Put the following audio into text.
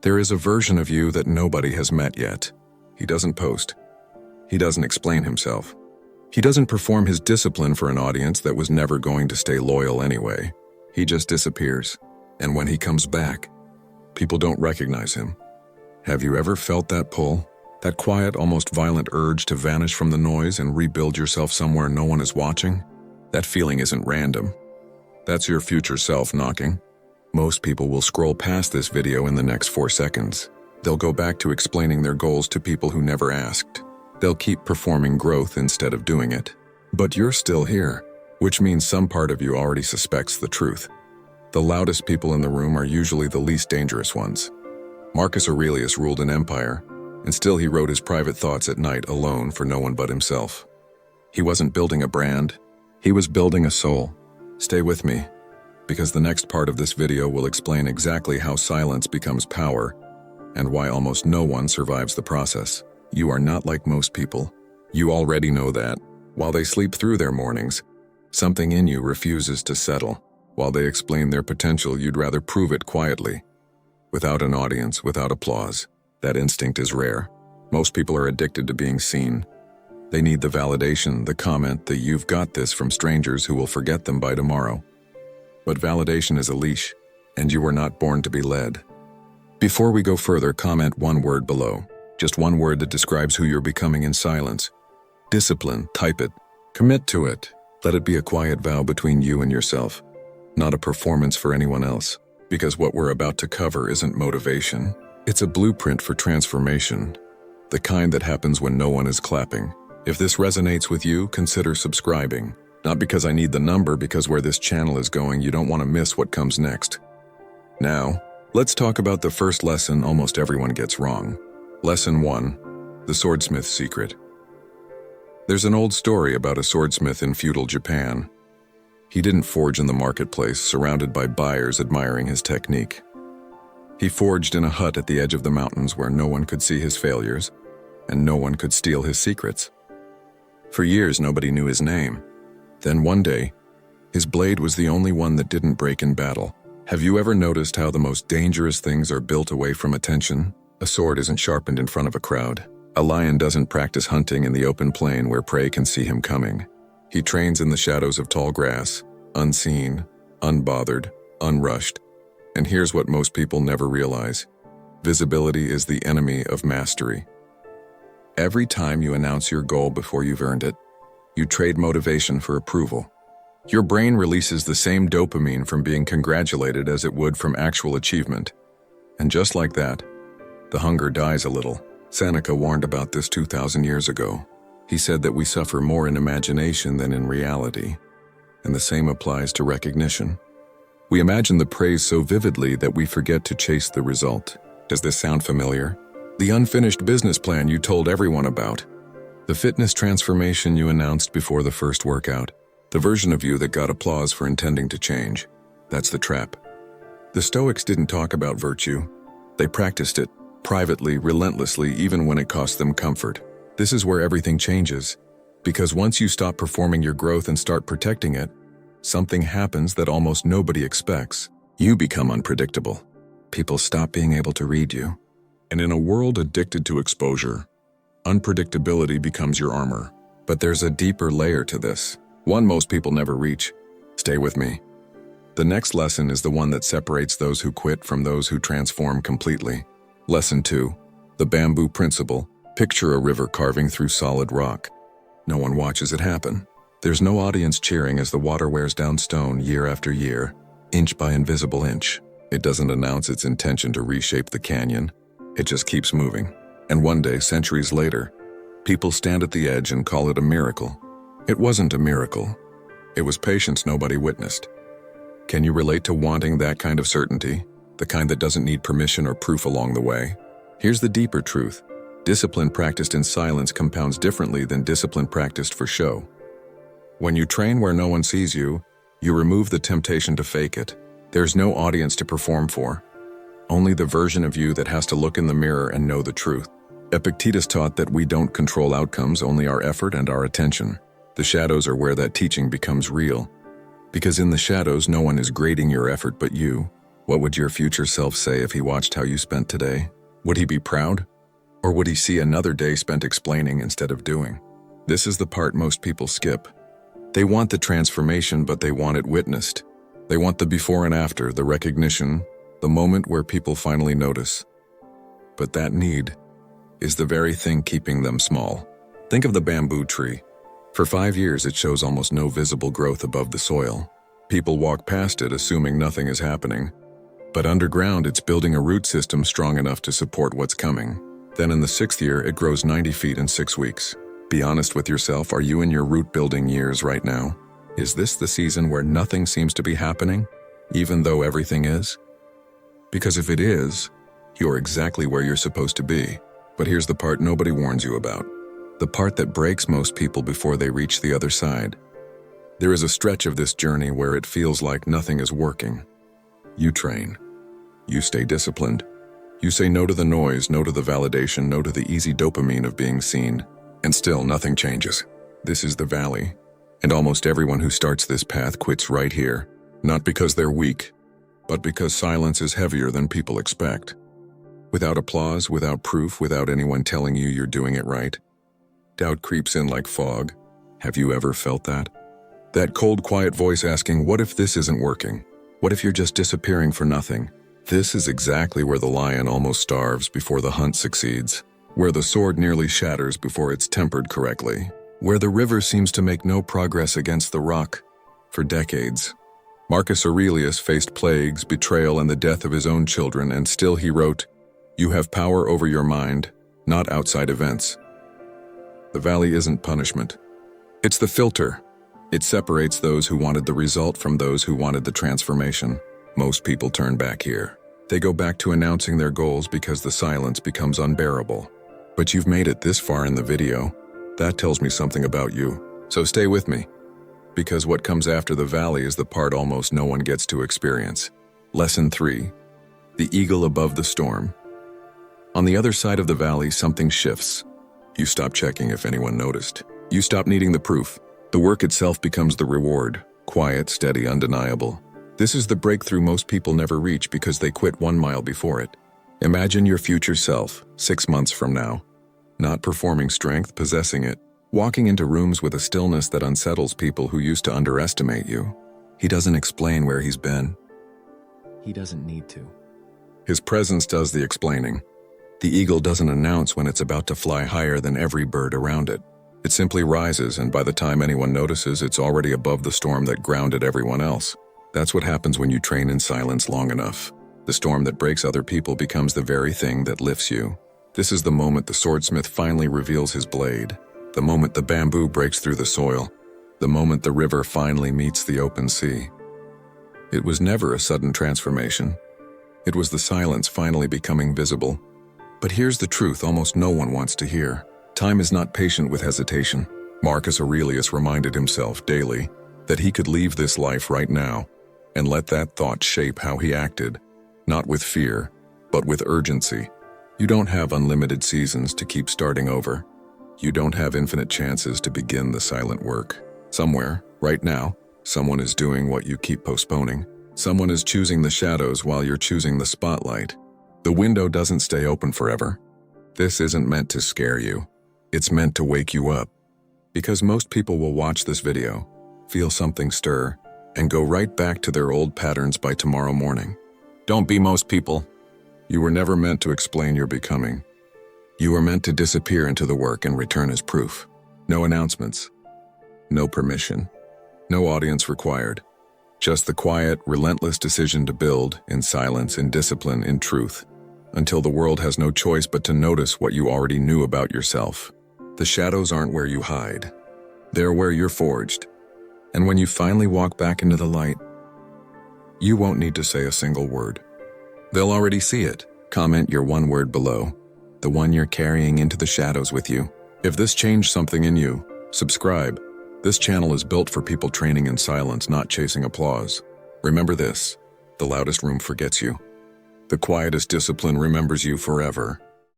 There is a version of you that nobody has met yet. He doesn't post. He doesn't explain himself. He doesn't perform his discipline for an audience that was never going to stay loyal anyway. He just disappears. And when he comes back, people don't recognize him. Have you ever felt that pull? That quiet, almost violent urge to vanish from the noise and rebuild yourself somewhere no one is watching? That feeling isn't random. That's your future self knocking. Most people will scroll past this video in the next 4 seconds. They'll go back to explaining their goals to people who never asked. They'll keep performing growth instead of doing it. But you're still here, which means some part of you already suspects the truth. The loudest people in the room are usually the least dangerous ones. Marcus Aurelius ruled an empire, and still he wrote his private thoughts at night alone for no one but himself. He wasn't building a brand, he was building a soul. Stay with me, because the next part of this video will explain exactly how silence becomes power and why almost no one survives the process. You are not like most people. You already know that. While they sleep through their mornings, something in you refuses to settle. While they explain their potential, you'd rather prove it quietly. Without an audience, without applause. That instinct is rare. Most people are addicted to being seen. They need the validation, the comment, the "you've got this" from strangers who will forget them by tomorrow. But validation is a leash, and you were not born to be led. Before we go further, comment one word below. Just one word that describes who you're becoming in silence. Discipline, type it. Commit to it. Let it be a quiet vow between you and yourself, not a performance for anyone else. Because what we're about to cover isn't motivation. It's a blueprint for transformation. The kind that happens when no one is clapping. If this resonates with you, consider subscribing. Not because I need the number, because where this channel is going, you don't want to miss what comes next. Now, let's talk about the first lesson almost everyone gets wrong. Lesson 1. The Swordsmith's Secret. There's an old story about a swordsmith in feudal Japan. He didn't forge in the marketplace, surrounded by buyers admiring his technique. He forged in a hut at the edge of the mountains where no one could see his failures, and no one could steal his secrets. For years, nobody knew his name. Then one day, his blade was the only one that didn't break in battle. Have you ever noticed how the most dangerous things are built away from attention? A sword isn't sharpened in front of a crowd. A lion doesn't practice hunting in the open plain where prey can see him coming. He trains in the shadows of tall grass, unseen, unbothered, unrushed. And here's what most people never realize. Visibility is the enemy of mastery. Every time you announce your goal before you've earned it, you trade motivation for approval. Your brain releases the same dopamine from being congratulated as it would from actual achievement. And just like that, the hunger dies a little. Seneca warned about this 2,000 years ago. He said that we suffer more in imagination than in reality. And the same applies to recognition. We imagine the praise so vividly that we forget to chase the result. Does this sound familiar? The unfinished business plan you told everyone about. The fitness transformation you announced before the first workout. The version of you that got applause for intending to change. That's the trap. The Stoics didn't talk about virtue. They practiced it, privately, relentlessly, even when it cost them comfort. This is where everything changes. Because once you stop performing your growth and start protecting it, something happens that almost nobody expects. You become unpredictable. People stop being able to read you. And in a world addicted to exposure, unpredictability becomes your armor. But there's a deeper layer to this. One most people never reach. Stay with me. The next lesson is the one that separates those who quit from those who transform completely. Lesson 2. The bamboo principle. Picture a river carving through solid rock. No one watches it happen. There's no audience cheering as the water wears down stone year after year, inch by invisible inch. It doesn't announce its intention to reshape the canyon. It just keeps moving. And one day, centuries later, people stand at the edge and call it a miracle. It wasn't a miracle. It was patience nobody witnessed. Can you relate to wanting that kind of certainty? The kind that doesn't need permission or proof along the way? Here's the deeper truth. Discipline practiced in silence compounds differently than discipline practiced for show. When you train where no one sees you, you remove the temptation to fake it. There's no audience to perform for. Only the version of you that has to look in the mirror and know the truth. Epictetus taught that we don't control outcomes, only our effort and our attention. The shadows are where that teaching becomes real. Because in the shadows, no one is grading your effort but you. What would your future self say if he watched how you spent today? Would he be proud? Or would he see another day spent explaining instead of doing? This is the part most people skip. They want the transformation, but they want it witnessed. They want the before and after, the recognition, the moment where people finally notice. But that need is the very thing keeping them small. Think of the bamboo tree. For 5 years, it shows almost no visible growth above the soil. People walk past it assuming nothing is happening. But underground, it's building a root system strong enough to support what's coming. Then in the 6th year, it grows 90 feet in 6 weeks. Be honest with yourself, are you in your root-building years right now? Is this the season where nothing seems to be happening, even though everything is? Because if it is, you're exactly where you're supposed to be. But here's the part nobody warns you about. The part that breaks most people before they reach the other side. There is a stretch of this journey where it feels like nothing is working. You train. You stay disciplined. You say no to the noise, no to the validation, no to the easy dopamine of being seen. And still nothing changes. This is the valley. And almost everyone who starts this path quits right here. Not because they're weak, but because silence is heavier than people expect. Without applause, without proof, without anyone telling you you're doing it right. Doubt creeps in like fog. Have you ever felt that? That cold, quiet voice asking, what if this isn't working? What if you're just disappearing for nothing? This is exactly where the lion almost starves before the hunt succeeds. Where the sword nearly shatters before it's tempered correctly. Where the river seems to make no progress against the rock for decades. Marcus Aurelius faced plagues, betrayal, and the death of his own children, and still he wrote, "You have power over your mind, not outside events." The valley isn't punishment. It's the filter. It separates those who wanted the result from those who wanted the transformation. Most people turn back here. They go back to announcing their goals because the silence becomes unbearable. But you've made it this far in the video. That tells me something about you. So stay with me. Because what comes after the valley is the part almost no one gets to experience. Lesson 3. The eagle above the storm. On the other side of the valley, something shifts. You stop checking if anyone noticed. You stop needing the proof. The work itself becomes the reward. Quiet, steady, undeniable. This is the breakthrough most people never reach because they quit 1 mile before it. Imagine your future self, 6 months from now. Not performing strength, possessing it. Walking into rooms with a stillness that unsettles people who used to underestimate you. He doesn't explain where he's been. He doesn't need to. His presence does the explaining. The eagle doesn't announce when it's about to fly higher than every bird around it. It simply rises, and by the time anyone notices, it's already above the storm that grounded everyone else. That's what happens when you train in silence long enough. The storm that breaks other people becomes the very thing that lifts you. This is the moment the swordsmith finally reveals his blade. The moment the bamboo breaks through the soil. The moment the river finally meets the open sea. It was never a sudden transformation. It was the silence finally becoming visible. But here's the truth almost no one wants to hear. Time is not patient with hesitation. Marcus Aurelius reminded himself daily that he could leave this life right now and let that thought shape how he acted, not with fear, but with urgency. You don't have unlimited seasons to keep starting over. You don't have infinite chances to begin the silent work. Somewhere, right now, someone is doing what you keep postponing. Someone is choosing the shadows while you're choosing the spotlight. The window doesn't stay open forever. This isn't meant to scare you. It's meant to wake you up. Because most people will watch this video, feel something stir, and go right back to their old patterns by tomorrow morning. Don't be most people. You were never meant to explain your becoming. You were meant to disappear into the work and return as proof. No announcements. No permission. No audience required. Just the quiet, relentless decision to build, in silence, in discipline, in truth, until the world has no choice but to notice what you already knew about yourself. The shadows aren't where you hide. They're where you're forged. And when you finally walk back into the light, you won't need to say a single word. They'll already see it. Comment your one word below, the one you're carrying into the shadows with you. If this changed something in you, subscribe. This channel is built for people training in silence, not chasing applause. Remember this, the loudest room forgets you. The quietest discipline remembers you forever.